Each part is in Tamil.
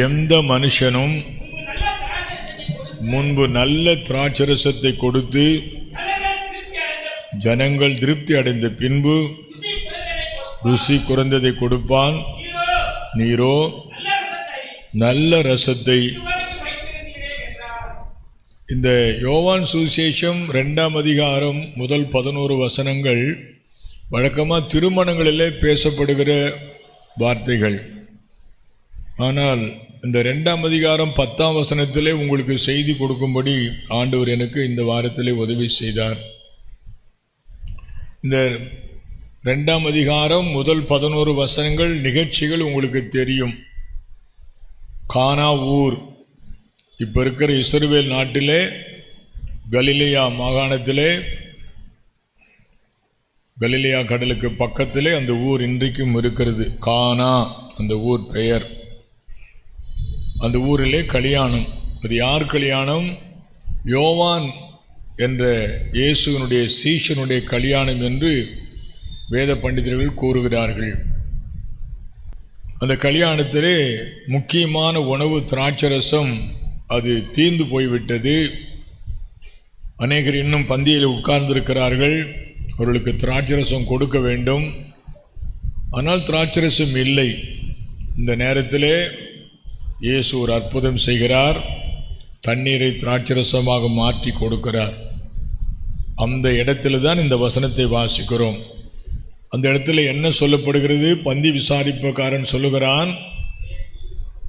எந்த மனுஷனும் முன்பு நல்ல திராட்சரசத்தை கொடுத்து ஜனங்கள் திருப்தி அடைந்த பின்பு ருசி குறைந்ததை கொடுப்பான். நீரோ நல்ல ரசத்தை. இந்த யோவான் சுவிசேஷம் 2ஆம் அதிகாரம் முதல் 11 வசனங்கள் வழக்கமாக திருமணங்களிலே பேசப்படுகிற வார்த்தைகள். ஆனால் இந்த 2ஆம் அதிகாரம் 10ஆம் வசனத்திலே உங்களுக்கு செய்தி கொடுக்கும்படி ஆண்டவர் எனக்கு இந்த வாரத்திலே உதவி செய்தார். இந்த 2ஆம் அதிகாரம் முதல் 11 வசனங்கள் நிகழ்ச்சிகள் உங்களுக்கு தெரியும். கானா ஊர், இப்போ இருக்கிற இஸ்ரவேல் நாட்டிலே கலிலேயா மாகாணத்திலே, கலிலேயா கடலுக்கு பக்கத்திலே அந்த ஊர் இன்றைக்கும் இருக்கிறது. கானா அந்த ஊர் பெயர். அந்த ஊரிலே கல்யாணம். அது யார் கல்யாணம்? யோவான் என்ற இயேசுவினுடைய சீஷனுடைய கல்யாணம் என்று வேத பண்டிதர்கள் கூறுகிறார்கள். அந்த கல்யாணத்திலே முக்கியமான உணவு திராட்சரசம். அது தீர்ந்து போய்விட்டது. அநேகர் இன்னும் பந்தியில் உட்கார்ந்திருக்கிறார்கள். அவர்களுக்கு திராட்சரசம் கொடுக்க வேண்டும். ஆனால் திராட்சரசம் இல்லை. இந்த நேரத்திலே இயேசு ஒரு அற்புதம் செய்கிறார். தண்ணீரை திராட்சரசமாக மாற்றி கொடுக்கிறார். அந்த இடத்துல தான் இந்த வசனத்தை வாசிக்கிறோம். அந்த இடத்துல என்ன சொல்லப்படுகிறது? பந்தி விசாரிப்புக்காரன் சொல்லுகிறான்,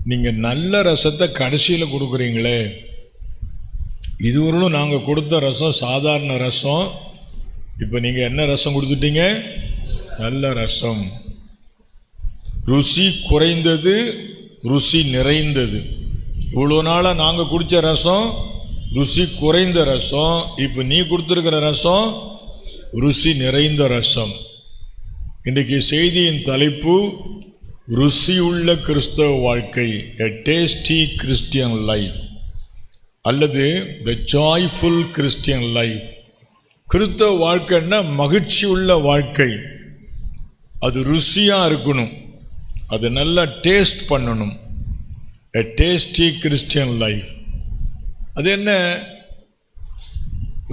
நீங்கள் நல்ல ரசத்தை கடைசியில் கொடுக்குறீங்களே, இதுவரையிலும் நாங்கள் கொடுத்த ரசம் சாதாரண ரசம், இப்போ நீங்கள் என்ன ரசம் கொடுத்துட்டீங்க? நல்ல ரசம். ருசி குறைந்தது, ருசி நிறைந்தது. இவ்வளோ நாளாக நாங்கள் குடித்த ரசம் ருசி குறைந்த ரசம், இப்போ நீ கொடுத்துருக்கிற ரசம் ருசி நிறைந்த ரசம். இன்றைக்கு செய்தியின் தலைப்பு ருசியுள்ள கிறிஸ்தவ வாழ்க்கை, எ டேஸ்டி கிறிஸ்டியன் லைஃப், அல்லது த ஜாய்ஃபுல் கிறிஸ்டியன் லைஃப். கிறிஸ்தவ வாழ்க்கைன்னா மகிழ்ச்சி உள்ள வாழ்க்கை. அது ருசியாக இருக்கணும், அது நல்லா டேஸ்ட் பண்ணணும். எ டேஸ்டி கிறிஸ்டியன் லைஃப். அது என்ன?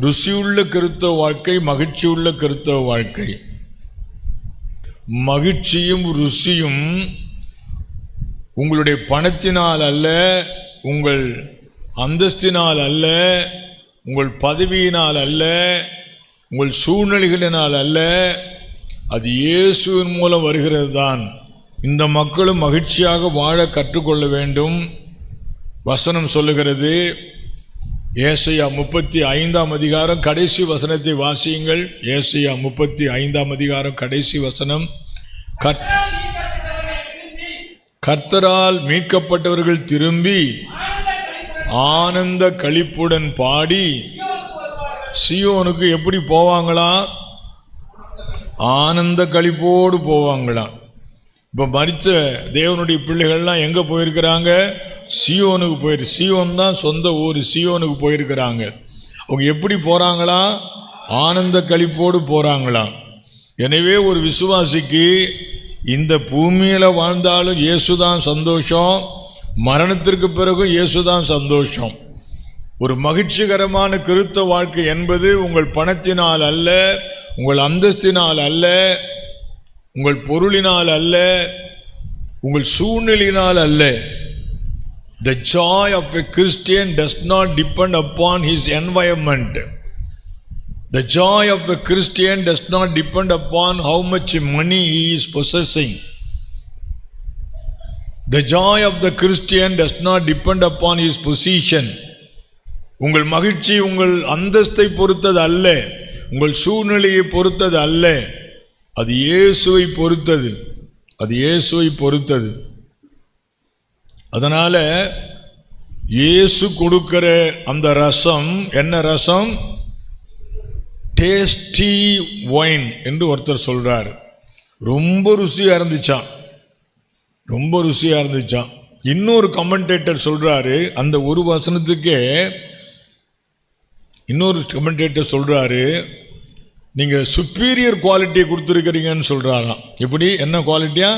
ருசியுள்ள கிறிஸ்தவ வாழ்க்கை, மகிழ்ச்சி உள்ள கிறிஸ்தவ வாழ்க்கை. மகிழ்ச்சியும் ருசியும் உங்களுடைய பணத்தினால் அல்ல, உங்கள் அந்தஸ்தினால் அல்ல, உங்கள் பதவியினால் அல்ல, உங்கள் சூழ்நிலைகளினால் அல்ல, அது இயேசுவின் மூலம் வருகிறது தான். இந்த மக்களும் மகிழ்ச்சியாக வாழ கற்றுக்கொள்ள வேண்டும். வசனம் சொல்லுகிறது, ஏசாயா 35ஆம் அதிகாரம் கடைசி வசனத்தை வாசியுங்கள். ஏசாயா 35ஆம் அதிகாரம் கடைசி வசனம். கர்த்தரால் மீட்கப்பட்டவர்கள் திரும்பி ஆனந்த களிப்புடன் பாடி சீயோனுக்கு எப்படி போவாங்களா? ஆனந்த களிப்போடு போவாங்களாம். இப்போ மரித்த தேவனுடைய பிள்ளைகள்லாம் எங்கே போயிருக்கிறாங்க? சீயோனுக்கு சீயோன் தான் சொந்த ஊர். சீயோனுக்கு போயிருக்கிறாங்க. அவங்க எப்படி போகிறாங்களா? ஆனந்த களிப்போடு போகிறாங்களாம். எனவே ஒரு விசுவாசிக்கு இந்த பூமியில் வாழ்ந்தாலும் இயேசுதான் சந்தோஷம், மரணத்திற்கு பிறகு இயேசுதான் சந்தோஷம். ஒரு மகிழ்ச்சிகரமான கிறிஸ்தவ வாழ்க்கை என்பது உங்கள் பணத்தினால் அல்ல, உங்கள் அந்தஸ்தினால் அல்ல, உங்கள் பொருளினால் அல்ல, உங்கள் சூழ்நிலையினால் அல்ல. The joy of a Christian does not depend upon his environment. The joy of a Christian does not depend upon how much money he is possessing. The joy of the Christian does not depend upon his position. உங்கள் மகிழ்ச்சி உங்கள் அந்தஸ்தை பொறுத்தது அல்ல, உங்கள் சூழ்நிலையை பொறுத்தது அல்ல, அது இயேசுவை பொறுத்தது. அது இயேசுவை பொறுத்தது. அதனால இயேசு கொடுக்கிற அந்த ரசம் என்ன ரசம்? டேஸ்டி ஒயின் என்று ஒருத்தர் சொல்றார். ரொம்ப ருசியா இருந்துச்சான், ரொம்ப ருசியா இருந்துச்சான். இன்னொரு கமெண்டேட்டர் சொல்றாரு, அந்த ஒரு வசனத்துக்கே இன்னொரு கமெண்டேட்டர் சொல்றாரு, நீங்க சுப்பீரியர் குவாலிட்டியை கொடுத்துருக்கிறீங்கன்னு சொல்றாராம். எப்படி? என்ன குவாலிட்டியா?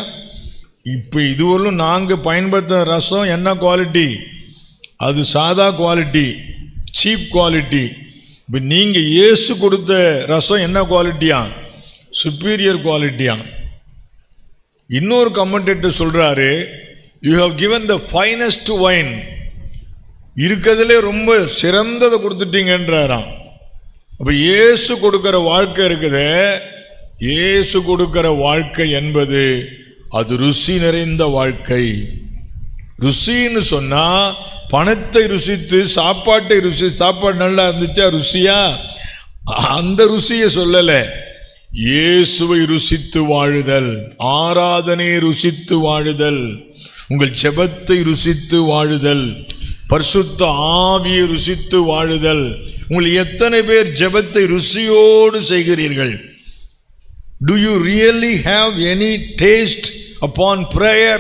இப்போ இதுவரையும் நாங்கள் பயன்படுத்த ரசம் என்ன குவாலிட்டி? அது சாதா குவாலிட்டி, சீப் குவாலிட்டி. இப்போ நீங்கள் இயேசு கொடுத்த ரசம் என்ன குவாலிட்டியா? சுப்பீரியர் குவாலிட்டியா? இன்னொரு கமெண்டேட்டர் சொல்றாரு, you have given the finest wine, இருக்கிறதுலே ரொம்ப சிறந்ததை கொடுத்துட்டீங்கன்றாராம். அப்போ இயேசு கொடுக்கிற வாழ்க்கை இருக்குது. இயேசு கொடுக்கிற வாழ்க்கை என்பது அது ருசி நிறைந்த வாழ்க்கை. ருசின்னு சொன்னா பணத்தை ருசித்து சாப்பாட்டை சாப்பாடு நல்லா இருந்துச்சா ருசியா? அந்த ருசியை சொல்லலை. இயேசுவை ருசித்து வாழுதல், ஆராதனையை ருசித்து வாழுதல், உங்கள் ஜெபத்தை ருசித்து வாழுதல், பரிசுத்த ஆவியை ருசித்து வாழுதல். உங்கள் எத்தனை பேர் ஜெபத்தை ருசியோடு செய்கிறீர்கள்? Do you really have any taste upon prayer?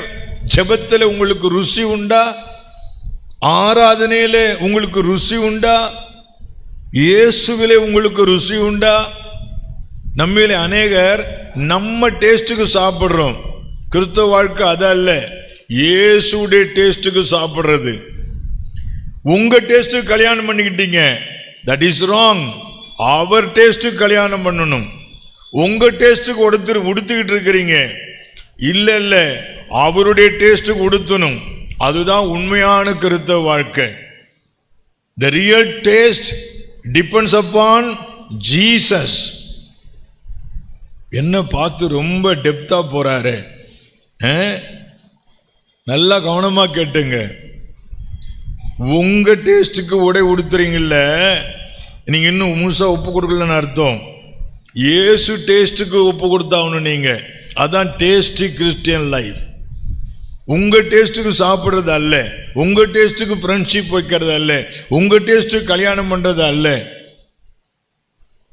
ஜெபத்தில் உங்களுக்கு ருசி உண்டா? ஆராதனையில உங்களுக்கு ருசி உண்டா? இயேசுவிலே உங்களுக்கு ருசி உண்டா? நம்மிலே அநேகர் நம்ம டேஸ்டுக்கு சாப்பிட்றோம். கிறிஸ்தவ வாழ்க்கை அதல்ல, இயேசுடைய டேஸ்டுக்கு சாப்பிட்றது. உங்க டேஸ்ட்டுக்கு கல்யாணம் பண்ணிக்கிட்டீங்க, தட் இஸ் ராங். அவர் டேஸ்ட்டுக்கு கல்யாணம் பண்ணணும். உங்க டேஸ்ட்டுக்கு உடுத்திக்கிட்டு இருக்கிறீங்க. இல்ல இல்ல, அவருடைய டேஸ்ட்டுக்கு உடுத்தணும். அதுதான் உண்மையான கிறிஸ்தவ வாழ்க்கை. The real taste depends upon Jesus. என்ன பார்த்து ரொம்ப டெப்தா போறாரு. நல்லா கவனமா கேட்டுங்க. உங்க டேஸ்டுக்கு உடை உடுத்துறீங்கல்ல, நீங்க இன்னும் முழுசா ஒப்பு கொடுக்கலன்னு அர்த்தம். இயேசு டேஸ்டுக்கு ஒப்பு கொடுத்தாகணும் நீங்க. அதான் டேஸ்டி கிறிஸ்டியன் லைஃப். உங்க டேஸ்டுக்கு சாப்பிட்றது அல்ல, உங்க டேஸ்டுக்கு ஃப்ரெண்ட்ஷிப் வைக்கிறது அல்ல, உங்க டேஸ்ட்டுக்கு கல்யாணம் பண்றது அல்ல.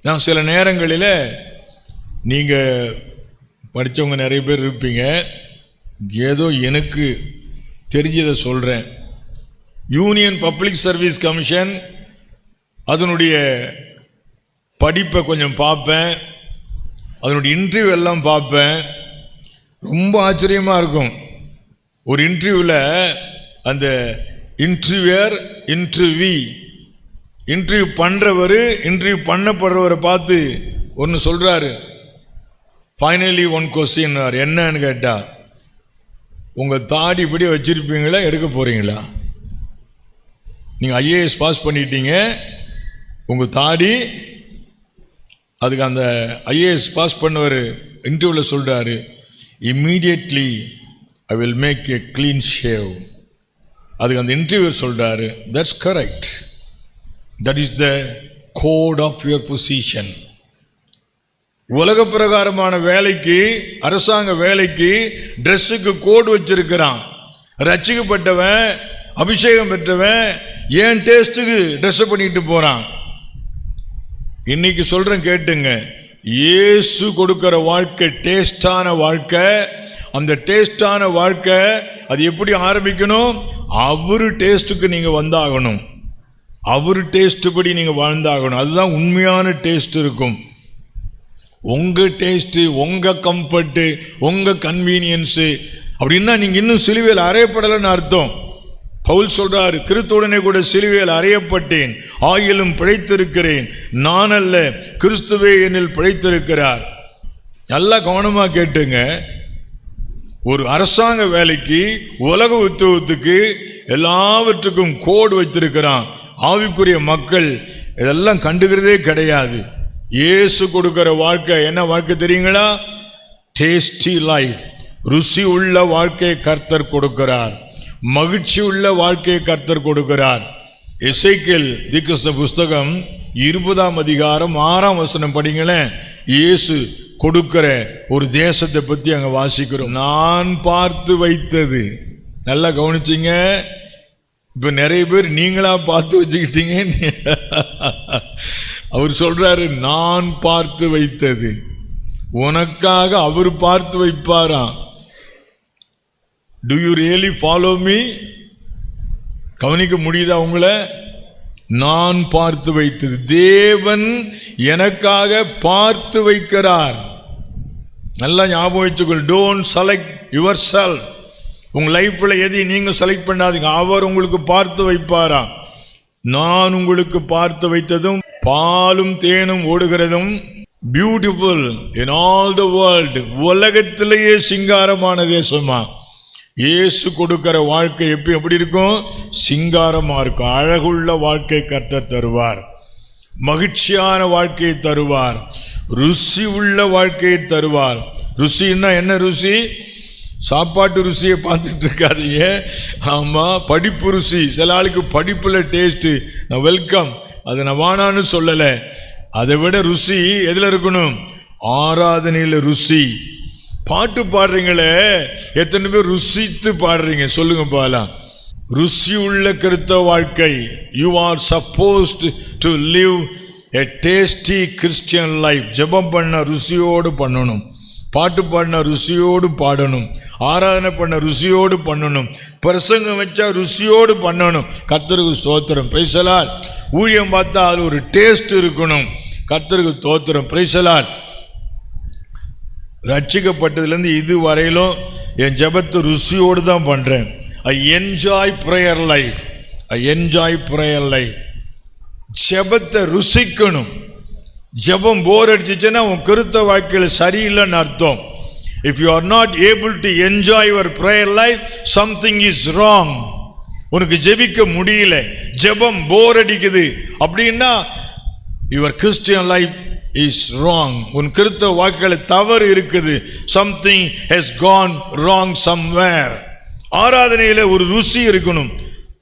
நான் சில நேரங்களில், நீங்க படித்தவங்க நிறைய பேர் இருப்பீங்க, ஏதோ எனக்கு தெரிஞ்சதை சொல்றேன். யூனியன் பப்ளிக் சர்வீஸ் கமிஷன் அதனுடைய படிப்பை கொஞ்சம் பார்ப்பேன், அதனுடைய இன்டர்வியூ எல்லாம் பார்ப்பேன். ரொம்ப ஆச்சரியமாக இருக்கும். ஒரு இன்டர்வியூவில் அந்த இன்டர்வியூ பண்ணுறவர் இன்டர்வியூ பண்ணப்படுறவரை பார்த்து ஒன்று சொல்கிறாரு. Finally one question. என்னன்னு கேட்டால், உங்கள் தாடி இப்படி வச்சிருப்பீங்களா, எடுக்க போகிறீங்களா? நீங்கள் ஐஏஎஸ் பாஸ் பண்ணிட்டீங்க, உங்கள் தாடி, அதுக்கு அந்த ஐஏஎஸ் பாஸ் பண்ணவர் இன்டர்வியூவில் சொல்கிறாரு, immediately I will make a clean shave. அதுக்கு அந்த இன்டர்வியூவர் சொல்கிறாரு, that's correct, that is the code of your position. உலக பிரகாரமான வேலைக்கு, அரசாங்க வேலைக்கு ட்ரெஸ்ஸுக்கு கோடு வச்சிருக்கிறான். ரட்சிக்கப்பட்டவன், அபிஷேகம் பெற்றவன் ஏன் டேஸ்ட்டுக்கு ட்ரெஸ் பண்ணிட்டு போறான்? இன்னைக்கு சொல்றேன் கேட்டுங்க, இயேசு கொடுக்கிற வாழ்க்கை டேஸ்டான வாழ்க்கை. அந்த டேஸ்டான வாழ்க்கை அது எப்படி ஆரம்பிக்கணும்? அவரு டேஸ்ட்டுக்கு நீங்க வந்தாகணும், அவரு டேஸ்ட் படி நீங்க வாழ்ந்தாகணும். அதுதான் உண்மையான டேஸ்ட் இருக்கும். உங்க டேஸ்ட், உங்க கம்ஃபர்ட், உங்க கன்வீனியன்ஸ் அப்படின்னா நீங்க இன்னும் சிலுவையில் அறையப்படலைன்னு அர்த்தம். பவுல் சொல்றாரு, கிறிஸ்துவுடனே கூட சிலுவையில் அறையப்பட்டேன், ஆயிலும் பிழைத்திருக்கிறேன், நான் அல்ல கிறிஸ்துவே என்னில் பிழைத்திருக்கிறார். நல்லா கவனமா கேட்டுங்க. ஒரு அரசாங்க வேலைக்கு, உலக உத்தியோகத்துக்கு எல்லாவற்றுக்கும் கோடு வைத்திருக்கிறான். ஆவிக்குரிய மக்கள் இதெல்லாம் கண்டுகிறதே கிடையாது. இயேசு கொடுக்கிற வாழ்க்கை என்ன வாழ்க்கை தெரியுங்களா? Tasty life. ருசி உள்ள வாழ்க்கையை கர்த்தர் கொடுக்கிறார், மகிழ்ச்சி உள்ள வாழ்க்கையை கர்த்தர் கொடுக்கிறார். எசேக்கியேல் தீர்க்கதரிசன புஸ்தகம் 20ஆம் அதிகாரம் 6ஆம் வசனம் படிங்களேன். இயேசு கொடுக்கிற ஒரு தேசத்தை பத்தி அங்க வாசிக்கிறோம். நான் பார்த்து வைத்தது. நல்லா கவனிச்சிங்க. இப்ப நிறைய பேர் நீங்களா பார்த்து வச்சுக்கிட்டீங்க. அவர் சொல்றாரு, நான் பார்த்து வைத்தது. உனக்காக அவர் பார்த்து வைப்பாராம். Do you really follow me? கவனிக்க முடியுதா உங்களை? நான் பார்த்து வைத்தது. தேவன் எனக்காக பார்த்து வைக்கிறார். நல்லா ஞாபகம் வச்சுக்கொள். Don't select your self. உங்க லைஃப்ல எதை நீங்க செலக்ட் பண்ணாதீங்க. அவர் உங்களுக்கு பார்த்து வைப்பாராம். நான் உங்களுக்கு பார்த்து வைத்ததும் பாலும் தேனும் ஓடுகிறதும் beautiful in all the world. உலகத்திலேயே சிங்காரமான தேசமா. இயேசு கொடுக்கிற வாழ்க்கை எப்படி இருக்கும்? சிங்காரமா இருக்கும். அழகுள்ள வாழ்க்கை கர்த்தர் தருவார். மகிழ்ச்சியான வாழ்க்கையை தருவார். ருசி உள்ள வாழ்க்கையை தருவார். ருசின்னா என்ன ருசி? சாப்பாட்டு ருசியை பார்த்துட்டு இருக்காதீங்க. ஆமா, படிப்பு ருசி. சில ஆளுக்கு படிப்புல டேஸ்ட். நான் வெல்கம், அதை நான் வானான்னு சொல்லலை. அதை விட ருசி எதுல இருக்கணும்? ஆராதனையில ருசி. பாட்டு பாடுறீங்களே, எத்தனை பேர் ருசித்து பாடுறீங்க சொல்லுங்க பாலாம். ருசி உள்ள கிறிஸ்தவ வாழ்க்கை. You are supposed to live a tasty Christian life. ஜெபம் பண்ண ருசியோடு பண்ணணும், பாட்டு பாடின ருசியோடு பாடணும், ஆராதனை பண்ண ருசியோடு பண்ணணும், பிரசங்கம் வச்சா ருசியோடு பண்ணணும். கர்த்தருக்கு ஸ்தோத்திரம், பிரைஸ் தி லார்ட். ஊழியம் பார்த்தா அது ஒரு டேஸ்ட் இருக்கணும். கர்த்தருக்கு ஸ்தோத்திரம், பிரைஸ் தி லார்ட். ரட்சிக்கப்பட்டதுலேருந்து இது வரையிலும் என் ஜெபத்தை ருசியோடு தான் பண்றேன். I enjoy prayer life. I enjoy prayer life. ஜெபத்தை ருசிக்கணும். ஜெபம் போர் அடிச்சுன்னா உன் கிறிஸ்தவ வாழ்க்கையில் சரியில்லைன்னு அர்த்தம். If you are not able to enjoy your prayer life, something is wrong. உனக்கு ஜெபிக்க முடியல, ஜெபம் போர் அடிக்குது அப்படின்னா your Christian life is wrong. உன் கிறிஸ்தவ வாழ்க்கையில தவறு இருக்குது. Something has gone wrong somewhere. ஆராதனையில ஒரு ருசி இருக்கணும்.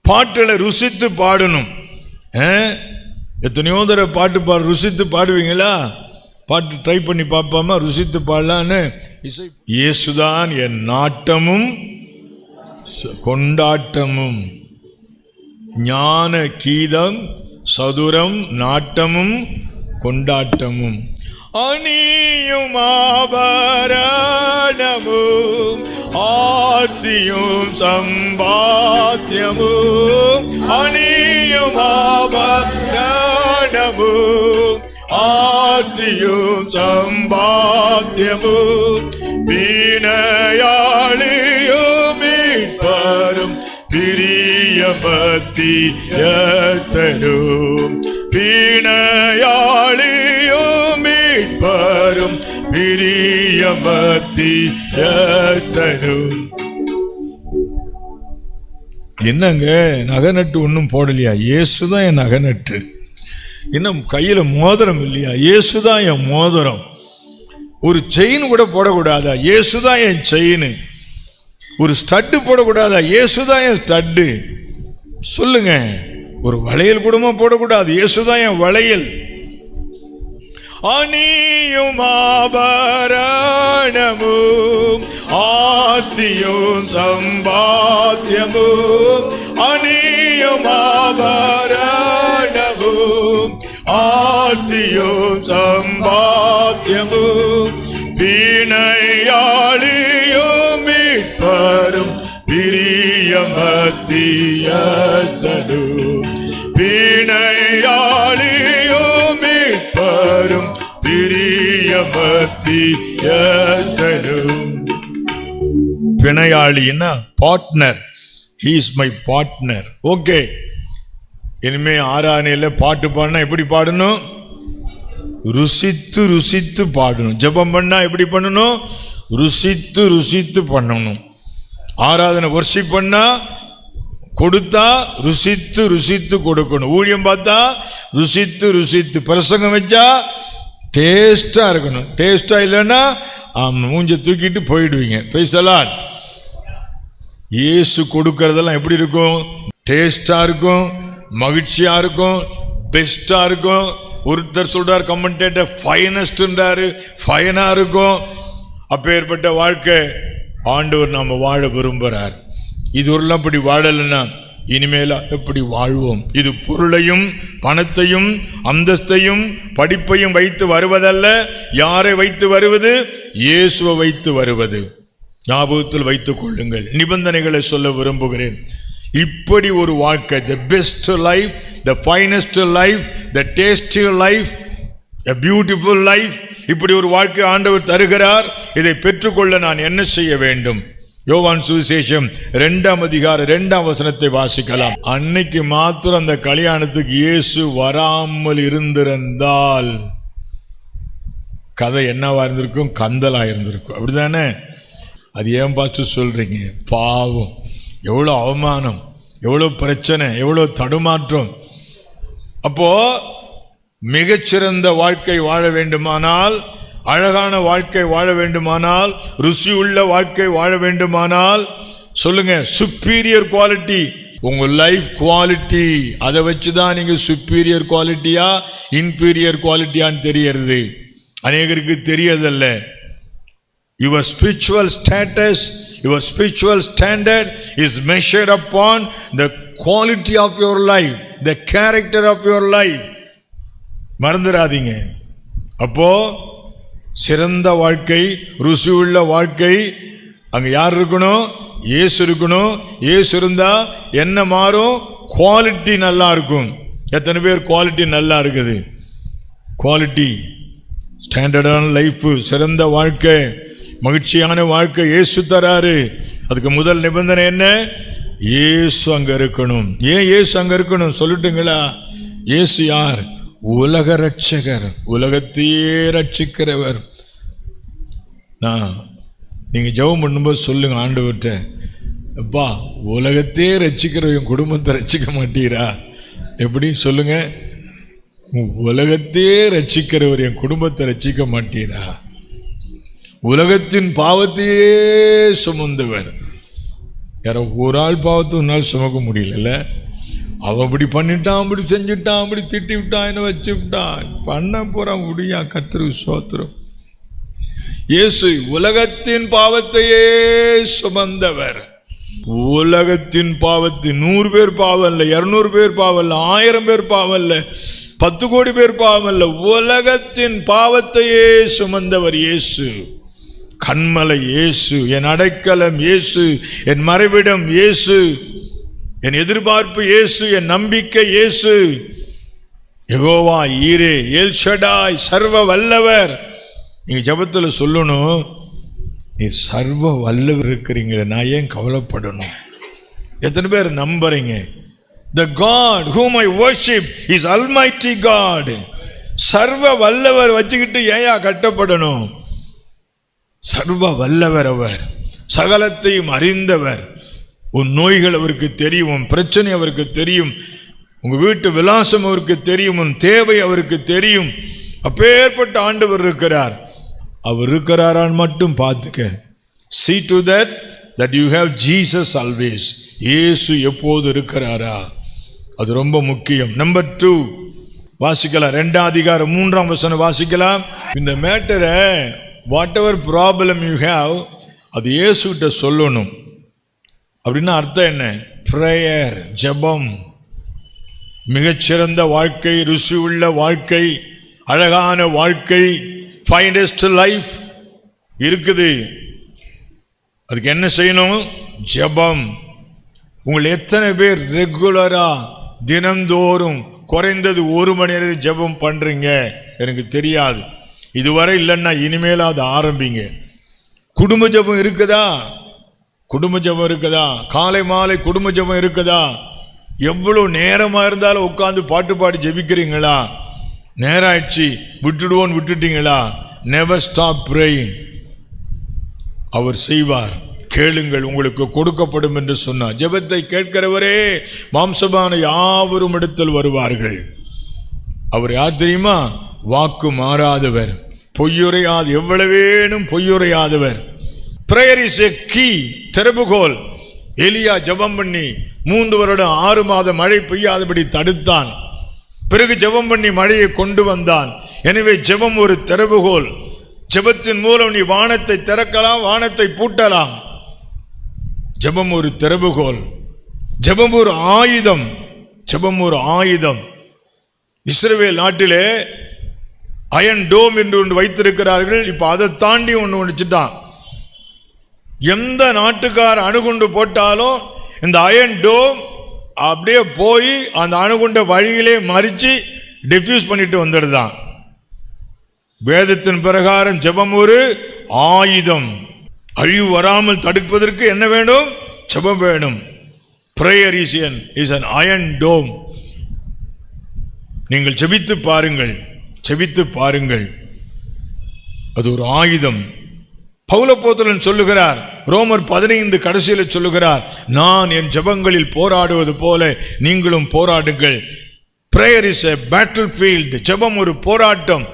பாட்டுல ருசித்து பாடணும். எத்தனையோ தடவை பாட்டு ருசித்து பாடுவீங்களா? பாட்டு ட்ரை பண்ணி பார்ப்பாமா? ருசித்து பாடலான்னு. இயேசுதான் என் நாட்டமும் கொண்டாட்டமும், ஞான கீதம் சதுரம் நாட்டமும் கொண்டாட்டமும், அணியும் ஆபரணமும் ஆர்த்தியும் சம்பாத்தியமும், அணியும் ஆபரணமும் ஆர்த்தியும் சம்பாத்தியமும், வீணையாளியும் மீட்பரும் பிரியபக்தியத்தரும், வீணையாளியும் மீட்பரும் பிரியபக்தியத்தரும். என்னங்க நகநட்டு ஒன்றும் போடலையா? இயேசுதான் என் நகநட்டு. இன்னும் கையில் மோதிரம் இல்லையா? இயேசுதான் என் மோதிரம். ஒரு செயின் கூட போடக்கூடாதா? இயேசுதான் என் செயின். ஒரு ஸ்டட்டு போடக்கூடாதா? இயேசுதான் என் ஸ்டட்டு. சொல்லுங்க. ஒரு வளையல் கூடமா போடக்கூடாது? இயேசுதான் என் வளையல். அணியும் ஆபரணமும் ஆர்த்தியும் சம்பாத்தியமும், அணியும் ஆபரணமும் ஆர்த்தியும் சம்பாத்தியமும், வீணையாளியும் மீட்பரும் பிரியபக்தியத்தரும், வீணையாளியும் மீட்பரும் பிரியபக்தியத்தரும். பிணையாளின்னா partner. He is my partner. Okay. இனிமே ஆராதனையில பாட்டு பாடினா எப்படி பாடணும்? ருசித்து ருசித்து பாடணும். ஜெபம் பண்ணா எப்படி பண்ணணும்? ருசித்து ருசித்து பண்ணணும். ஆராதனை வர்ஷிப் பண்ணா கொடுத்தா ருசித்து ருசித்து கொடுக்கணும். ஊழியம் பார்த்தா ருசித்து ருசித்து, பிரசங்கம் வச்சா டேஸ்டா இருக்கணும். டேஸ்டா இல்லைன்னா மூஞ்ச தூக்கிட்டு போயிடுவீங்க. Price the Lord. இயேசு கொடுக்கறதெல்லாம் எப்படி இருக்கும்? டேஸ்டா இருக்கும், மகிழ்ச்சியா இருக்கும், பெஸ்டா இருக்கும். ஒருத்தர் சொல்றார், கமெண்டேட்டர், ஃபைனஸ்ட்ன்றாரு, ஃபைனா இருக்கும். அப்பேற்பட்ட வாழ்க்கை ஆண்டவர் நாம வாழ விரும்புகிறார். இது ஒரு அப்படி வாழலைன்னா இனிமேல் எப்படி வாழ்வோம்? இது பொருளையும் பணத்தையும் அந்தஸ்தையும் படிப்பையும் வைத்து வருவதல்ல. யாரை வைத்து வருவது? இயேசுவை வைத்து வருவது. ஞாபகத்தில் வைத்துக் கொள்ளுங்கள். நிபந்தனைகளை சொல்ல விரும்புகிறேன். இப்படி ஒரு வாழ்க்கை, the best life, the finest life, the tasty life, a beautiful life, இப்படி ஒரு வாழ்க்கை ஆண்டவர் தருகிறார். இதை பெற்றுக்கொள்ள நான் என்ன செய்ய வேண்டும்? யோவான் சுவிசேஷம் 2ஆம் அதிகாரம் 2ஆம் வசனத்தை வாசிக்கலாம். அன்னைக்கு மாத்திரம் அந்த கல்யாணத்துக்கு இயேசு வராமல் இருந்திருந்தால் கதை என்னவா இருந்திருக்கும்? கந்தலா இருந்திருக்கும். அப்படிதானே? அது ஏன் பார்த்து சொல்றீங்க? பாவம், எவ்வளோ அவமானம், எவ்வளோ பிரச்சனை, எவ்வளோ தடுமாற்றம். அப்போ மிகச்சிறந்த வாழ்க்கை வாழ வேண்டுமானால், அழகான வாழ்க்கை வாழ வேண்டுமானால், ருசி உள்ள வாழ்க்கை வாழ வேண்டுமானால், சொல்லுங்க, சுப்பீரியர் குவாலிட்டி. உங்க லைஃப் குவாலிட்டி, அதை வச்சுதான் நீங்க சுப்பீரியர் குவாலிட்டியா இன்பீரியர் குவாலிட்டியான்னு தெரியறது. அநேகருக்கு தெரியதல்ல. Your spiritual status, your spiritual standard is measured upon the quality of your life, the character of your life. மறந்துடாதீங்க. அப்போ சிறந்த வாழ்க்கை, ருசி உள்ள வாழ்க்கை, அங்க யார் இருக்கணும்? இயேசு இருக்கணும். இயேசு இருந்தா என்ன மாறும்? குவாலிட்டி நல்லா இருக்கும். எத்தனை பேர் குவாலிட்டி நல்லா இருக்குது? குவாலிட்டி, ஸ்டாண்டர்டான லைஃப், சிறந்த வாழ்க்கை, மகிழ்ச்சியான வாழ்க்கை இயேசு தராரு. அதுக்கு முதல் நிபந்தனை என்ன? இயேசு அங்க இருக்கணும். ஏன் இயேசு அங்க இருக்கணும் சொல்லட்டுங்களா? இயேசு யார்? உலக ரட்சகர், உலகத்தையே ரட்சிக்கிறவர். நீங்க ஜெபம் பண்ணும்போது சொல்லுங்க ஆண்டவர்கிட்ட, அப்பா உலகத்தையே ரட்சிக்கிற என் குடும்பத்தை ரட்சிக்க மாட்டீரா? எப்படி சொல்லுங்க? உலகத்தையே ரட்சிக்கிறவர் என் குடும்பத்தை ரட்சிக்க மாட்டீரா? உலகத்தின் பாவத்தையே சுமந்தவர். யாரோ ஒரு ஆள் பாவத்தை உன்னால் சுமக்க முடியல. அவன் அப்படி பண்ணிட்டான், அப்படி செஞ்சுட்டான், அப்படி திட்டி விட்டான், என்ன வச்சு விட்டான், பண்ண போறான். முடியா? கர்த்தருக்கு ஸ்தோத்திரம். இயேசு உலகத்தின் பாவத்தையே சுமந்தவர். உலகத்தின் பாவத்தை 100 பேர் பாவம் இல்லை, 200 பேர் பாவம் இல்லை, 1000 பேர் பாவம் இல்லை, 10 கோடி பேர் பாவம் இல்லை, உலகத்தின் பாவத்தையே சுமந்தவர் இயேசு. கண்மலை இயேசு, என் அடைக்கலம் இயேசு, என் மறைவிடம் இயேசு, என் எதிர்பார்ப்பு இயேசு, என் நம்பிக்கை இயேசு. யெகோவா ஈரே, எல் ஷடாய், சர்வ வல்லவர். நீங்க ஜெபத்தில் சொல்லணும், நீ சர்வ வல்லவர் இருக்கிறீங்களே, நான் ஏன் கவலைப்படணும்? எத்தனை பேர் நம்புறீங்க? The God whom I worship is Almighty God. சர்வ வல்லவர் வச்சுக்கிட்டு ஏயா கட்டப்படணும்? சர்வ வல்லவர் அவர், சகலத்தையும் அறிந்தவர். உன் நோய்கள் அவருக்கு தெரியும், உன் பிரச்சனை அவருக்கு தெரியும், உங்க வீட்டு விலாசம் அவருக்கு தெரியும், உன் தேவை அவருக்கு தெரியும். அப்பேற்பட்ட ஆண்டவர் இருக்கிறார். அவர் இருக்கிறாரான்னு மட்டும் பார்த்துக்க. See to that you have Jesus always. இயேசு எப்போது இருக்கிறாரா? அது ரொம்ப முக்கியம். நம்பர் 2 வாசிக்கலாம். 2ஆம் அதிகாரம் 3ஆம் வசனம் வாசிக்கலாம். இந்த மேட்டரை, what ever problem you have, அது இயேசுகிட்ட சொல்லணும். அப்படின்னா அர்த்தம் என்ன? பிரேயர், ஜெபம். மிகச்சிறந்த வாழ்க்கை, ருசி உள்ள வாழ்க்கை, அழகான வாழ்க்கை, ஃபைனஸ்ட் லைஃப் இருக்குது. அதுக்கு என்ன செய்யணும்? ஜெபம். உங்கள் எத்தனை பேர் ரெகுலரா தினந்தோறும் குறைந்தது 1 மணி நேரம் ஜெபம் பண்றீங்க? எனக்கு தெரியாது. இதுவரை இல்லைன்னா இனிமேல் அது ஆரம்பிங்க. குடும்ப ஜெபம் இருக்குதா? குடும்ப ஜெபம் இருக்குதா? காலை மாலை குடும்ப ஜெபம் இருக்குதா? எவ்வளவு நேரமா இருந்தாலும் உட்காந்து பாட்டு பாடி ஜெபிக்கிறீங்களா? நேரம் ஆயிடுச்சு விட்டுடுவோன்னு விட்டுட்டீங்களா? Never stop praying. அவர் செய்வார். கேளுங்கள் உங்களுக்கு கொடுக்கப்படும் என்று சொன்னார். ஜெபத்தை கேட்கிறவரே மாம்சமான யாவரும் இடத்தில் வருவார்கள். அவர் யார் தெரியுமா? வாக்கு மாறாதவர், பொய்யுரையாது, எவ்வளவேனும் பொய்யுரையாதவர். பிரேயர் இஸ் எ கீ, திறவுகோல். எலியா ஜெபம் பண்ணி 3 வருடம் 6 மாதம் மழை பெய்யாதபடி தடுத்தான். பிறகு ஜெபம் பண்ணி மழையை கொண்டு வந்தான். எனவே ஜெபம் ஒரு திறவுகோல். ஜெபத்தின் மூலம் நீ வானத்தை திறக்கலாம், வானத்தை பூட்டலாம். ஜெபம் ஒரு திறவுகோல். ஜெபம் ஒரு ஆயுதம். ஜெபம் ஒரு ஆயுதம். இஸ்ரவேல் நாட்டிலே அயன் டோம் என்று ஒன்று வைத்திருக்கிறார்கள். இப்ப அதை தாண்டி ஒன்று வச்சுட்டான். எந்த நாட்டுக்கார அணுகுண்டு போட்டாலும் இந்த அயன் டோம் அப்படியே போய் அந்த அணுகுண்ட வழியிலே மறிச்சு டிஃப்யூஸ் பண்ணிட்டு வந்துடுதான். வேதத்தின் பிரகாரம் ஜெபம் ஒரு ஆயுதம். அழிவு வராமல் தடுப்பதற்கு என்ன வேணும்? ஜெபம் வேணும். Prayer is an iron dome. நீங்கள் ஜெபித்து பாருங்கள், ஜெபித்து பாருங்கள். அது ஒரு ஆயுதம். பவுலப்போஸ்தலன் சொல்லுகிறார், ரோமர் 15 கடைசியில் சொல்லுகிறார், நான் என் ஜெபங்களில் போராடுவது போல நீங்களும் போராடுங்கள். Prayer is a battlefield. ஜெபம் ஒரு போராட்டம்.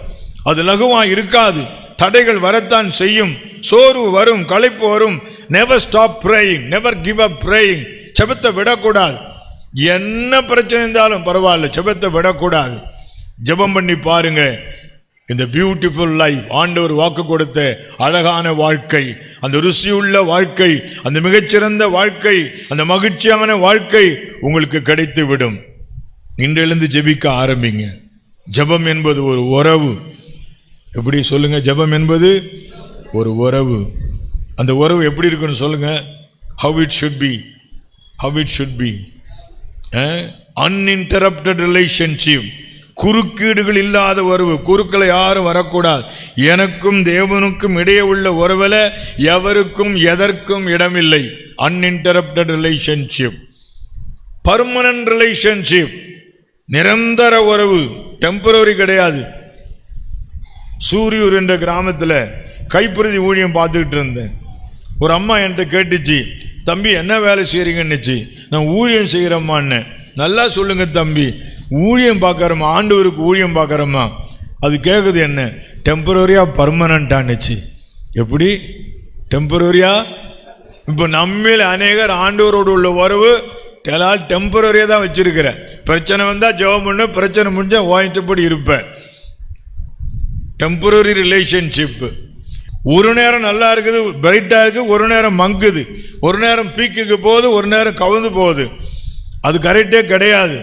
அது லகுவா இருக்காது. தடைகள் வரத்தான் செய்யும். சோர்வு வரும், களைப்பு வரும். Never stop praying, never give up praying. ஜெபத்தை விடக்கூடாது. என்ன பிரச்சனை இருந்தாலும் பரவாயில்ல, ஜெபத்தை விடக்கூடாது. ஜெபம் பண்ணி பாருங்க. இந்த பியூட்டிஃபுல் லைஃப், ஆண்டவர் வாக்கு கொடுத்த அழகான வாழ்க்கை, அந்த ருசியுள்ள வாழ்க்கை, அந்த மிகச்சிறந்த வாழ்க்கை, அந்த மகிழ்ச்சியான வாழ்க்கை உங்களுக்கு கிடைத்து விடும். இன்றெழுந்து ஜெபிக்க ஆரம்பிங்க. ஜெபம் என்பது ஒரு உறவு. எப்படி சொல்லுங்க? ஜெபம் என்பது ஒரு உறவு. அந்த உறவு எப்படி இருக்குன்னு சொல்லுங்க. How it should be, how it should be. Uninterrupted relationship. குறுக்கீடுகள் இல்லாத உறவு. குறுக்களை யாரும் வரக்கூடாது. எனக்கும் தேவனுக்கும் இடையே உள்ள உறவுல எவருக்கும் எதற்கும் இடமில்லை. Uninterrupted relationship. Permanent relationship. நிரந்தர உறவு, டெம்பரரி கிடையாது. சூரியூர் என்ற கிராமத்தில் கைப்பிரதி ஊழியம் பார்த்துக்கிட்டு இருந்தேன். ஒரு அம்மா என்கிட்ட கேட்டுச்சு, தம்பி என்ன வேலை செய்கிறீங்கன்னுச்சு. நான் ஊழியம் செய்கிறம்மான்னு. நல்லா சொல்லுங்க தம்பி, ஊழியம் பார்க்குறோமா? ஆண்டவருக்கு ஊழியம் பார்க்குறோமா? அது கேட்குது என்ன, டெம்பரரியா பர்மனண்டான்னுச்சு. எப்படி டெம்பரரியா? இப்போ நம்மில் அநேகர் ஆண்டவரோடு உள்ள உறவு டெம்பரரியாக தான் வச்சிருக்கிற. பிரச்சனை வந்தால் ஜெபம் பண்ண, பிரச்சனை முடிஞ்சால் வாங்கிட்டபடி இருப்பேன். Temporary relationship. ஒரு நேரம் நல்லா இருக்குது, பிரைட்டாக இருக்குது, ஒரு நேரம் மங்குது, ஒரு நேரம் பீக்குக்கு போகுது, ஒரு நேரம் கவுந்து போகுது. அது கரெக்டே கிடையாது.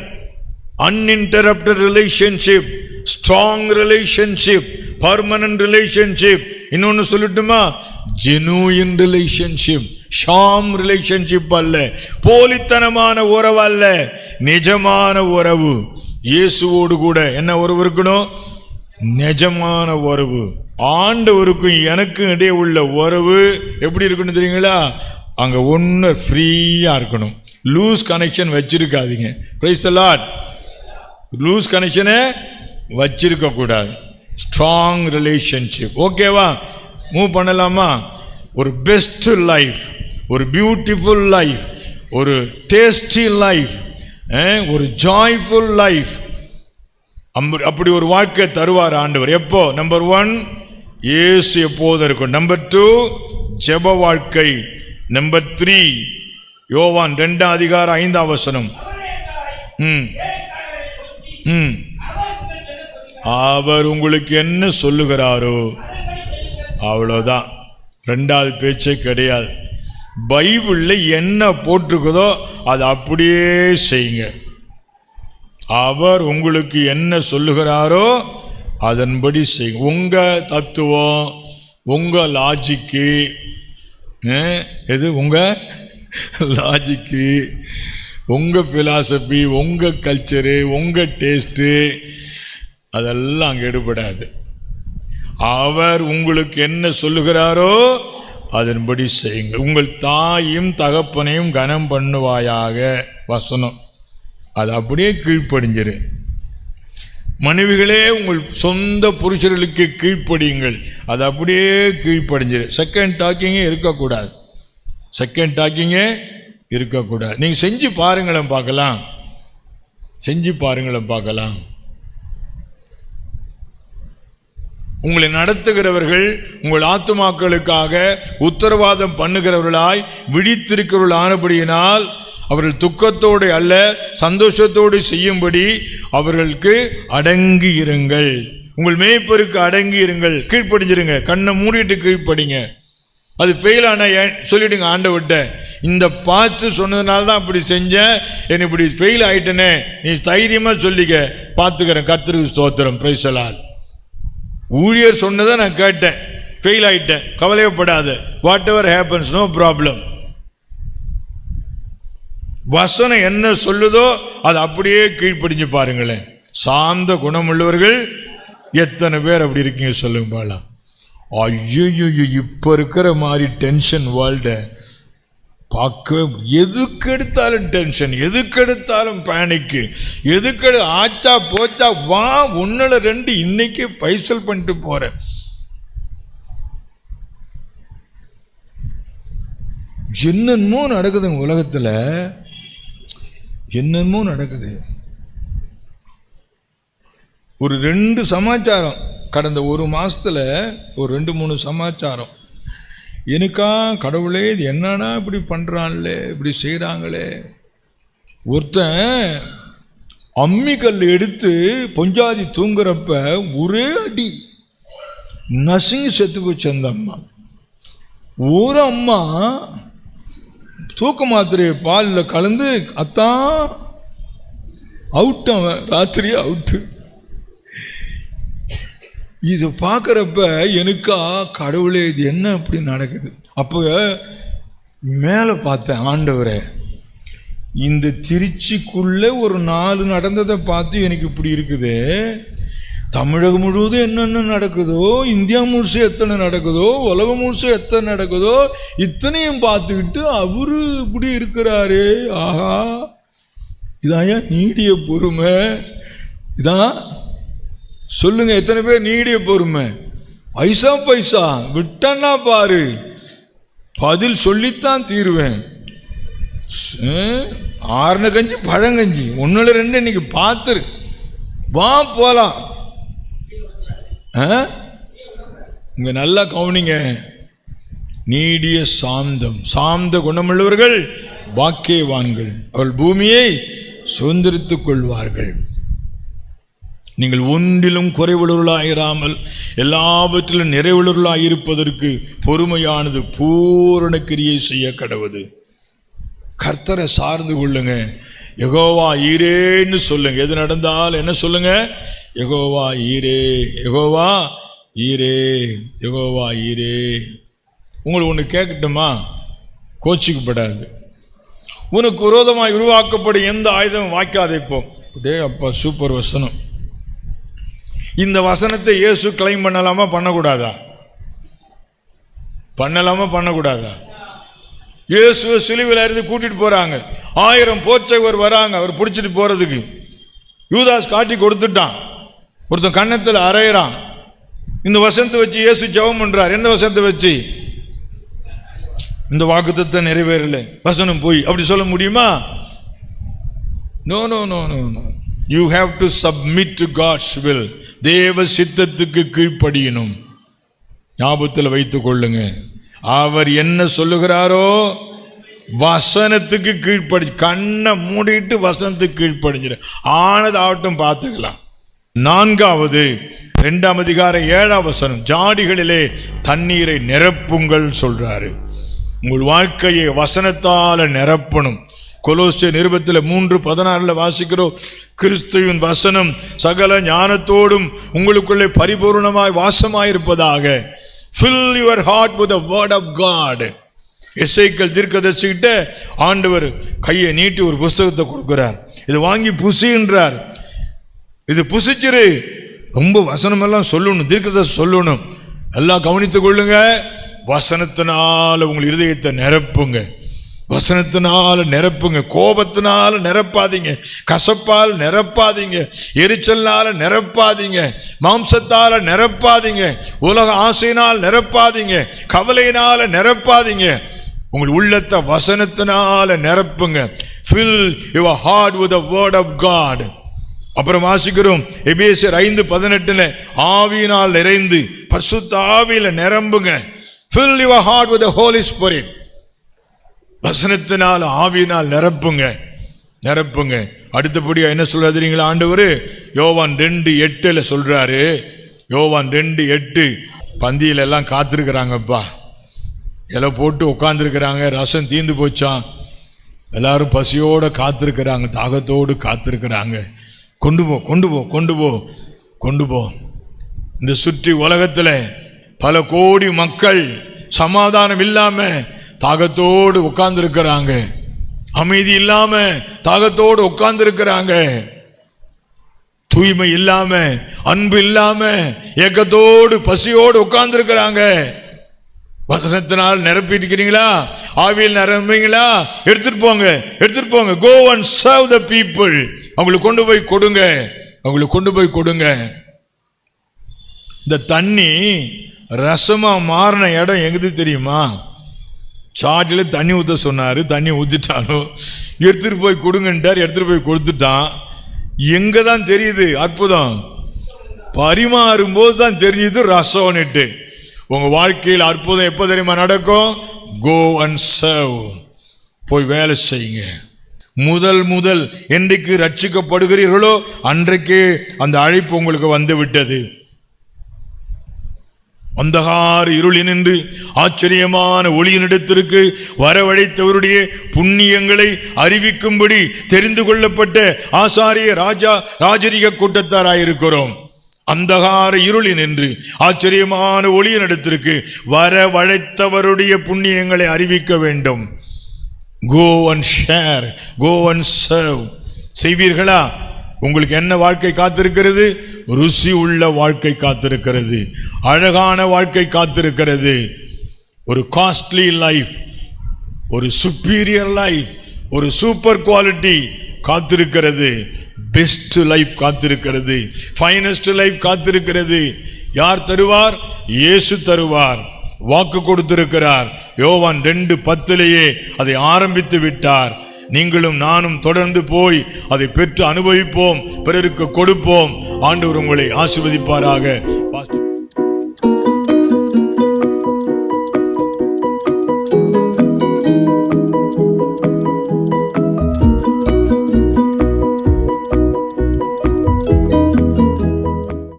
Uninterrupted relationship, strong relationship, permanent relationship. இன்னொன்று சொல்லட்டுமா? genuine relationship. ஷாம் ரிலேஷன்ஷிப் அல்ல, போலித்தனமான உறவு அல்ல, நிஜமான உறவு. இயேசுவோடு கூட என்ன உறவு இருக்கணும்? நிஜமான உறவு. ஆண்டவருக்கும் எனக்கும் இடையே உள்ள உறவு எப்படி இருக்கணும் தெரியுங்களா? அங்கே ஒன்று ஃப்ரீயாக இருக்கணும். லூஸ் கனெக்ஷன் வச்சிருக்காதீங்க. Praise the Lord. லூஸ் கனெக்ஷனை வச்சிருக்க கூடாது. Strong relationship. ஓகேவா? மூவ் பண்ணலாமா? ஒரு பெஸ்ட் லைஃப், ஒரு பியூட்டிஃபுல் லைஃப், ஒரு டேஸ்டி லைஃப், ஒரு ஜாய்ஃபுல் லைஃப். அப்படி ஒரு வாழ்க்கை தருவார் ஆண்டவர். எப்போ? நம்பர் 1 இயேசு எப்போதும் இருக்கும். நம்பர் 2 ஜெப வாழ்க்கை. நம்பர் 3 யோவான் 2:5 அவர் உங்களுக்கு என்ன சொல்லுகிறாரோ அவ்வளோதான். 2வது பேச்சே கிடையாது. பைபிளில் என்ன போட்டிருக்குதோ அதை அப்படியே செய்யுங்க. அவர் உங்களுக்கு என்ன சொல்லுகிறாரோ அதன்படி செய்யுங்க. உங்கள் தத்துவம், உங்கள் லாஜிக்கு, எது உங்கள் லாஜிக்கு, உங்கள் ஃபிலாசபி, உங்கள் கல்ச்சரு, உங்கள் டேஸ்ட்டு, அதெல்லாம் அங்கே எடுபடாது. அவர் உங்களுக்கு என்ன சொல்லுகிறாரோ அதன்படி செய்யுங்க. உங்கள் தாயும் தகப்பனையும் கனம் பண்ணுவாயாக வசனம். அது அப்படியே கீழ்ப்படிஞ்சிரு. மனைவிகளே உங்கள் சொந்த புருஷர்களுக்கு கீழ்ப்படியுங்கள். அது அப்படியே கீழ்ப்படிஞ்சிரு. செகண்ட் டாக்கிங்கே இருக்கக்கூடாது. செகண்ட் டாக்கிங்கே இருக்கக்கூடாது. நீங்கள் செஞ்சு பாருங்களேன் பார்க்கலாம். செஞ்சு பாருங்களேன் பார்க்கலாம். உங்களை நடத்துகிறவர்கள் உங்கள் ஆத்துமாக்களுக்காக உத்தரவாதம் பண்ணுகிறவர்களாய் விழித்திருக்கிறவர்கள் ஆனபடியினால் அவர்கள் துக்கத்தோடு அல்ல சந்தோஷத்தோடு செய்யும்படி அவர்களுக்கு அடங்கி இருங்கள். உங்கள் மேய்ப்பருக்கு அடங்கி இருங்கள். கீழ்ப்படிஞ்சிருங்க. கண்ணை மூடிட்டு கீழ்ப்படிங்க. அது ஃபெயிலான சொல்லிடுங்க ஆண்டவர்கிட்ட, இந்த பார்த்து சொன்னதுனால தான் அப்படி செஞ்சேன், என்ன இப்படி ஃபெயில் ஆயிட்டேனே, நீ தைரியமாக சொல்லிக்க, பார்த்துக்கிறேன், கர்த்தருக்கு ஸ்தோத்திரம், பிரைஸ் தி லார்ட். ஊழியர் சொன்னதை நான் கேட்டேன், ஃபெயில் ஆயிட்டேன், கவலையப்படாத, whatever happens, no problem. வசனம் என்ன சொல்லுதோ அது அப்படியே கீழ்ப்படிஞ்சு பாருங்களேன். சாந்த குணமுள்ளவர்கள் எத்தனை பேர் அப்படி இருக்கீங்க சொல்லுங்க பாலாம். ஐயோ, இப்ப இருக்கிற மாதிரி டென்ஷன் வேர்ல்ட பார்க்க, எதுக்கு எடுத்தாலும் டென்ஷன், எதுக்கு எடுத்தாலும் பேனிக்கு, எதுக்கு ஆச்சா போச்சா வா 1-2 இன்னைக்கு பைசல் பண்ணிட்டு போற. என்னென்னமோ நடக்குதுங்க உலகத்துல, என்னென்னமோ நடக்குது. ஒரு 2 சமாச்சாரம் கடந்த ஒரு மாசத்துல, ஒரு 2-3 சமாச்சாரம் எனக்கா கடவுளே இது என்னன்னா இப்படி பண்றாங்களே, இப்படி செய்யறாங்களே. ஒருத்தன் அம்மிக்கல் எடுத்து பொஞ்சாதி தூங்குறப்ப ஒரே அடி நசுங்கி செத்து போச்சு அந்த அம்மா. ஒரு அம்மா தூக்க மாத்திரையை பாலில் கலந்து அத்தான் அவுட், அவன் ராத்திரி அவுட்டு. இது பார்க்குறப்ப எனக்கா கடவுளே இது என்ன அப்படி நடக்குது. அப்போ மேலே பார்த்தேன், ஆண்டவரே இந்த திருச்சிக்குள்ளே ஒரு 4 நடந்ததை பார்த்து எனக்கு இப்படி இருக்குது. தமிழகம் முழுவதும் என்னென்ன நடக்குதோ, இந்தியா முழுசு எத்தனை நடக்குதோ, உலகம் முழுசு எத்தனை நடக்குதோ, இத்தனையும் பார்த்துக்கிட்டு அவரு இப்படி இருக்கிறாரு. ஆஹா, இதான் ஏன் நீடிய பொறுமை? இதான் சொல்லுங்க, எத்தனை பேர் நீடிய பொறுமை? பைசா விட்டன்னா பாரு, பதில் சொல்லித்தான் தீருவேன். 6 கஞ்சி பழங்கஞ்சி 1-2 இன்னைக்கு பார்த்துரு, வா போலாம். இங்க நல்லா கவனிங்க, நீடிய சாந்தம், சாந்த குணமுள்ளவர்கள் பாக்கியவான்கள், அவர்கள் பூமியை சுதந்திரித்துக் கொள்வார்கள். நீங்கள் ஒன்றிலும் குறைவுள்ளவர்களாயிராமல் எல்லாவற்றிலும் நிறைவுள்ளவர்களாயிருப்பதற்கு பொறுமையானது பூரண கிரியை செய்ய கடவுது. கர்த்தரை சார்ந்து கொள்ளுங்க. யெகோவா ஈரேன்னு சொல்லுங்க. எது நடந்தால் என்ன சொல்லுங்க? யெகோவா ஈரே, யெகோவா ஈரே, யெகோவா ஈரே. உங்களுக்கு ஒன்று கேட்கட்டுமா? கோச்சிக்கப்படாது. உனக்கு விரோதமாய் உருவாக்கப்படும் எந்த ஆயுதம் வாய்க்காதே போ. டே அப்பா, சூப்பர் வசனம். இந்த வசனத்தை இயேசு கிளைம் பண்ணலாமா பண்ணக்கூடாதா? பண்ணலாமா பண்ணக்கூடாதா? இயேசுவை சிலுவையில் இருந்து கூட்டிட்டு போறாங்க. 1000 போர்ச்சவர் வராங்க அவர் பிடிச்சிட்டு போறதுக்கு. யூதாஸ் காட்டி கொடுத்துட்டான். ஒருத்தன் கன்னத்தில் அரையிறான். இந்த வசனத்தை வச்சு இயேசு ஜெபம் பண்றார். எந்த வசனத்தை வச்சு? இந்த வாக்குத்தத்தை நிறைவேறல, வசனம் போய் அப்படி சொல்ல முடியுமா? No no no no no. You have to submit to God's will. தேவ சித்தத்துக்கு கீழ்ப்படியணும். ஞாபகத்தில் வைத்துக் கொள்ளுங்க. அவர் என்ன சொல்லுகிறாரோ வசனத்துக்கு கீழ்ப்படி, கண்ணை மூடிட்டு வசனத்துக்கு கீழ்ப்படிஞ்சிரு. ஆனது ஆகட்டும், பார்த்துக்கலாம். 4வது 2ஆம் அதிகாரம் 7ஆம் வசனம், ஜாடிகளிலே தண்ணீரை நிரப்புங்கள் சொல்றாரு. உங்கள் வாழ்க்கையை வசனத்தால நிரப்பணும். கொலோசியர் நிருபத்தில் 3:16 வாசிக்கிறோம், கிறிஸ்துவின் வசனம் சகல ஞானத்தோடும் உங்களுக்குள்ளே பரிபூர்ணமாய் வாசமாயிருப்பதாக. Fill your heart with the word of God. எசேக்கியேல் தீர்க்கதரிசிகிட்ட ஆண்டவர் கையை நீட்டி ஒரு புஸ்தகத்தை கொடுக்கிறார். இது வாங்கி புசின்றார். இது புசிச்சிரு. ரொம்ப வசனமெல்லாம் சொல்லணும், தீர்க்கதரிசி சொல்லணும். எல்லாம் கவனித்துக் கொள்ளுங்க. வசனத்தினால உங்கள் இருதயத்தை நிரப்புங்க. வசனத்தினால நிரப்புங்க. கோபத்தினால நிரப்பாதீங்க, கசப்பால் நிரப்பாதீங்க, எரிச்சல்னால நிரப்பாதீங்க, மாம்சத்தால நிரப்பாதீங்க, உலக ஆசையினால் நிரப்பாதீங்க, கவலையினால நிரப்பாதீங்க. உங்கள் உள்ளத்தை வசனத்தினால நிரப்புங்க. Fill your heart with the word of God. அப்புறம் வாசிக்கிறோம் எபேசியர் 5:18, ஆவியினால் நிறைந்து பரிசுத்த ஆவியில நிரம்புங்க. Fill your heart with the Holy Spirit. வசனத்தினால் ஆவியினால் நிரப்புங்க, நிரப்புங்க. அடுத்தபடியா என்ன சொல்றாரு தெரியுங்களா ஆண்டவர்? யோவான் 2:8 சொல்றாரு. யோவான் 2:8, பந்தியில எல்லாம் காத்திருக்கிறாங்கப்பா, இலை போட்டு உட்காந்துருக்கிறாங்க. ரசம் தீந்து போச்சான். எல்லாரும் பசியோட காத்திருக்கிறாங்க, தாகத்தோடு காத்திருக்கிறாங்க. கொண்டு போ கொண்டு போ கொண்டு போ கொண்டு போ. இந்த சுற்றி உலகத்தில் பல கோடி மக்கள் சமாதானம் இல்லாம தாகத்தோடு உட்கார்ந்துருக்கிறாங்க, அமைதி இல்லாம தாகத்தோடு உட்கார்ந்துருக்கிறாங்க. தூய்மை இல்லாம, அன்பு இல்லாம, ஏக்கத்தோடு பசியோடு உட்கார்ந்து இருக்கிறாங்க. வசனத்தினால் நிரப்பிட்டுக்கிறீங்களா? ஆவியில் நிரம்புறீங்களா? எடுத்துட்டு போங்க, எடுத்துட்டு போங்க. Go and serve the people. அவங்களுக்கு கொண்டு போய் கொடுங்க, அவங்களுக்கு கொண்டு போய் கொடுங்க. இந்த தண்ணி ரசமா மாறின இடம் எங்குது தெரியுமா? சார்ஜில் தண்ணி ஊற்ற சொன்னார், தண்ணி ஊற்றிட்டாலும் எடுத்துட்டு போய் கொடுங்கன்ட்டார், எடுத்துட்டு போய் கொடுத்துட்டான். எங்க தான் தெரியுது அற்புதம்? பரிமாறும் போது தான் தெரியுது ரசம்னுட்டு. உங்க வாழ்க்கையில் அற்புதம் எப்ப தெரியுமா நடக்கும்? Go and serve. போய் வேலை செய்யுங்க. முதல் என்றைக்கு ரட்சிக்கப்படுகிறீர்களோ அன்றைக்கே அந்த அழைப்பு உங்களுக்கு வந்து விட்டது. அந்தகார இருளினின்று ஆச்சரியமான ஒளியினிடத்திற்கு வரவழைத்தவருடைய புண்ணியங்களை அறிவிக்கும்படி தெரிந்து கொள்ளப்பட்ட ஆசாரிய ராஜரிக கூட்டத்தாராயிருக்கிறோம். அந்தகார இருளினின்று ஆச்சரியமான ஒளியினிடத்திற்கு வரவழைத்தவருடைய புண்ணியங்களை அறிவிக்க வேண்டும். Go and share, go and serve. செய்வீர்களா? உங்களுக்கு என்ன வாழ்க்கை காத்திருக்கிறது? ருசி உள்ள வாழ்க்கை காத்திருக்கிறது, அழகான வாழ்க்கை காத்திருக்கிறது. ஒரு காஸ்ட்லி லைஃப், ஒரு சுப்பீரியர் லைஃப், ஒரு சூப்பர் குவாலிட்டி காத்திருக்கிறது. பெஸ்ட் லைஃப் காத்திருக்கிறது, ஃபைனஸ்ட் லைஃப் காத்திருக்கிறது. யார் தருவார்? இயேசு தருவார். வாக்கு கொடுத்திருக்கிறார். யோவான் 2:10 அதை ஆரம்பித்து விட்டார். நீங்களும் நானும் தொடர்ந்து போய் அதை பெற்று அனுபவிப்போம், பிறருக்கு கொடுப்போம். ஆண்டவர் உங்களை ஆசீர்வதிப்பாராக.